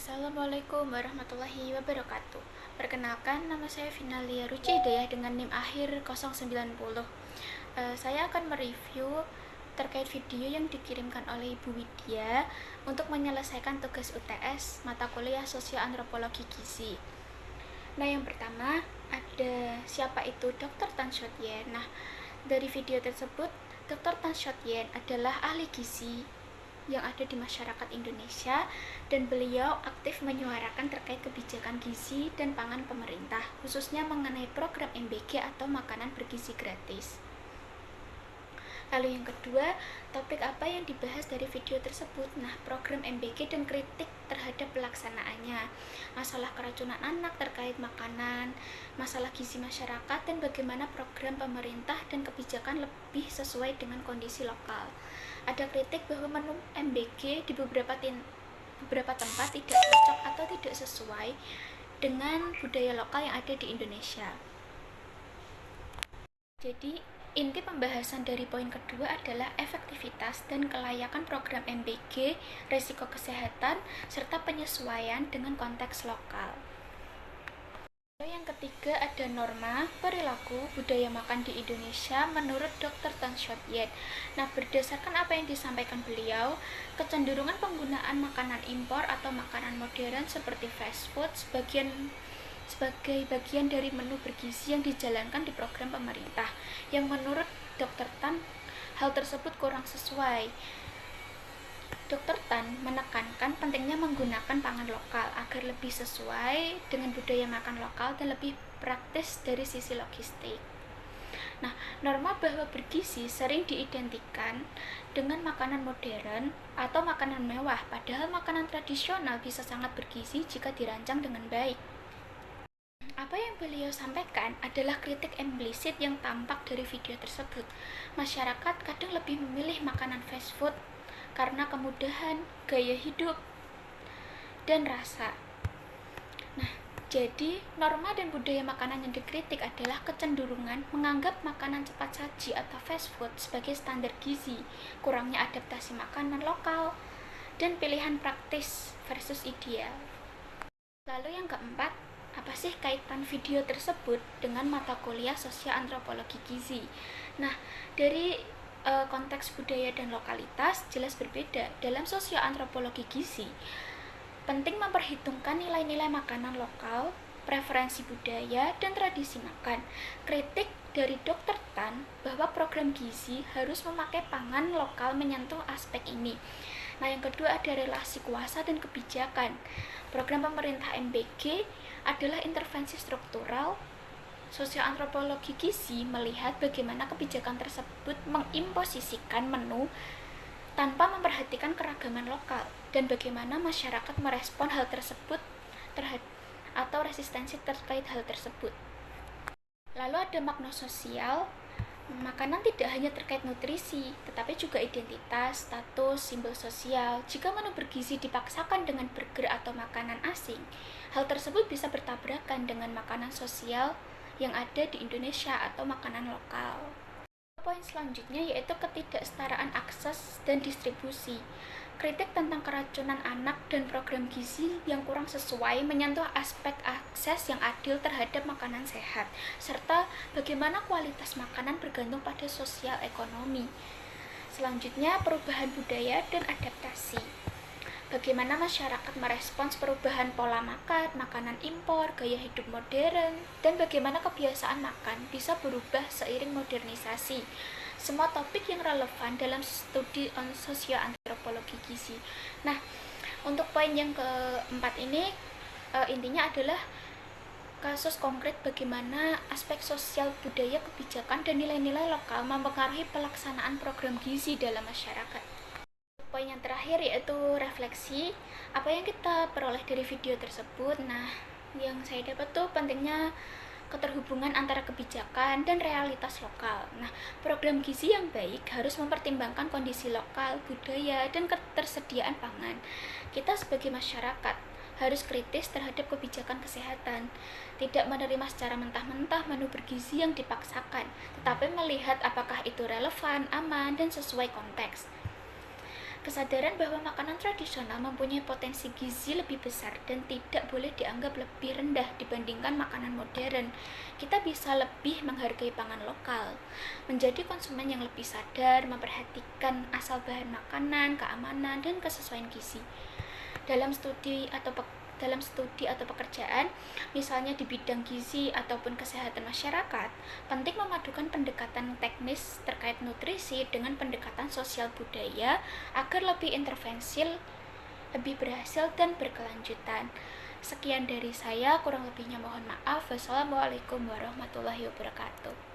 Assalamualaikum warahmatullahi wabarakatuh. Perkenalkan, nama saya Finalia Ruci Hidayah dengan NIM akhir 090. Saya akan mereview terkait video yang dikirimkan oleh Ibu Widya untuk menyelesaikan tugas UTS mata kuliah Sosial Antropologi Gizi. Nah, yang pertama ada siapa itu Dr. Tan Shot Yen. Nah, dari video tersebut, Dr. Tan Shot Yen adalah ahli gizi yang ada di masyarakat Indonesia, dan beliau aktif menyuarakan terkait kebijakan gizi dan pangan pemerintah, khususnya mengenai program MBG atau makanan bergizi gratis. Lalu yang kedua, topik apa yang dibahas dari video tersebut? Nah, program MBG dan kritik terhadap pelaksanaannya, masalah keracunan anak terkait makanan, masalah gizi masyarakat, dan bagaimana program pemerintah dan kebijakan lebih sesuai dengan kondisi lokal. Ada kritik bahwa menu MBG di beberapa tempat tidak cocok atau tidak sesuai dengan budaya lokal yang ada di Indonesia. Jadi, inti pembahasan dari poin kedua adalah efektivitas dan kelayakan program MBG, risiko kesehatan, serta penyesuaian dengan konteks lokal. Lalu yang ketiga ada norma, perilaku, budaya makan di Indonesia menurut Dr. Tan Shot Yen. Nah, berdasarkan apa yang disampaikan beliau, kecenderungan penggunaan makanan impor atau makanan modern seperti fast food sebagai bagian dari menu bergizi yang dijalankan di program pemerintah, yang menurut Dr. Tan hal tersebut kurang sesuai. Dr. Tan menekankan pentingnya menggunakan pangan lokal agar lebih sesuai dengan budaya makan lokal dan lebih praktis dari sisi logistik. Nah, norma bahwa bergizi sering diidentikan dengan makanan modern atau makanan mewah, padahal makanan tradisional bisa sangat bergizi jika dirancang dengan baik. Apa yang beliau sampaikan adalah kritik implisit yang tampak dari video tersebut. Masyarakat kadang lebih memilih makanan fast food karena kemudahan, gaya hidup, dan rasa. Nah, jadi norma dan budaya makanan yang dikritik adalah kecenderungan menganggap makanan cepat saji atau fast food sebagai standar gizi, kurangnya adaptasi makanan lokal, dan pilihan praktis versus ideal. Lalu yang keempat, apa sih kaitan video tersebut dengan mata kuliah Sosial Antropologi Gizi? Nah, dari konteks budaya dan lokalitas jelas berbeda. Dalam Sosial Antropologi Gizi, penting memperhitungkan nilai-nilai makanan lokal, preferensi budaya, dan tradisi makan. Kritik dari Dr. Tan bahwa program gizi harus memakai pangan lokal menyentuh aspek ini. Nah, yang kedua ada relasi kuasa dan kebijakan. Program pemerintah MBG adalah intervensi struktural. Sosial Antropologi Gizi melihat bagaimana kebijakan tersebut mengimposisikan menu tanpa memperhatikan keragaman lokal dan bagaimana masyarakat merespon hal tersebut atau resistensi terkait hal tersebut. Lalu ada makna sosial. Makanan tidak hanya terkait nutrisi, tetapi juga identitas, status, simbol sosial. Jika menu bergizi dipaksakan dengan burger atau makanan asing, hal tersebut bisa bertabrakan dengan makanan sosial yang ada di Indonesia atau makanan lokal. Poin selanjutnya yaitu ketidaksetaraan akses dan distribusi. Kritik tentang keracunan anak dan program gizi yang kurang sesuai menyentuh aspek akses yang adil terhadap makanan sehat, serta bagaimana kualitas makanan bergantung pada sosial ekonomi. Selanjutnya, perubahan budaya dan adaptasi. Bagaimana masyarakat merespons perubahan pola makan, makanan impor, gaya hidup modern, dan bagaimana kebiasaan makan bisa berubah seiring modernisasi. Semua topik yang relevan dalam studi on Sosial Antropologi Gizi. Nah, untuk poin yang keempat ini intinya adalah kasus konkret bagaimana aspek sosial, budaya, kebijakan, dan nilai-nilai lokal mempengaruhi pelaksanaan program gizi dalam masyarakat. Poin yang terakhir yaitu refleksi apa yang kita peroleh dari video tersebut. Nah, yang saya dapat tuh pentingnya keterhubungan antara kebijakan dan realitas lokal. Nah, program gizi yang baik harus mempertimbangkan kondisi lokal, budaya, dan ketersediaan pangan. Kita sebagai masyarakat harus kritis terhadap kebijakan kesehatan, tidak menerima secara mentah-mentah menu bergizi yang dipaksakan, tetapi melihat apakah itu relevan, aman, dan sesuai konteks. Kesadaran bahwa makanan tradisional mempunyai potensi gizi lebih besar dan tidak boleh dianggap lebih rendah dibandingkan makanan modern. Kita bisa lebih menghargai pangan lokal, menjadi konsumen yang lebih sadar, memperhatikan asal bahan makanan, keamanan, dan kesesuaian gizi. Dalam studi atau pekerjaan, misalnya di bidang gizi ataupun kesehatan masyarakat, penting memadukan pendekatan teknis terkait nutrisi dengan pendekatan sosial budaya agar lebih intervensil, lebih berhasil dan berkelanjutan. Sekian dari saya, kurang lebihnya mohon maaf. Wassalamualaikum warahmatullahi wabarakatuh.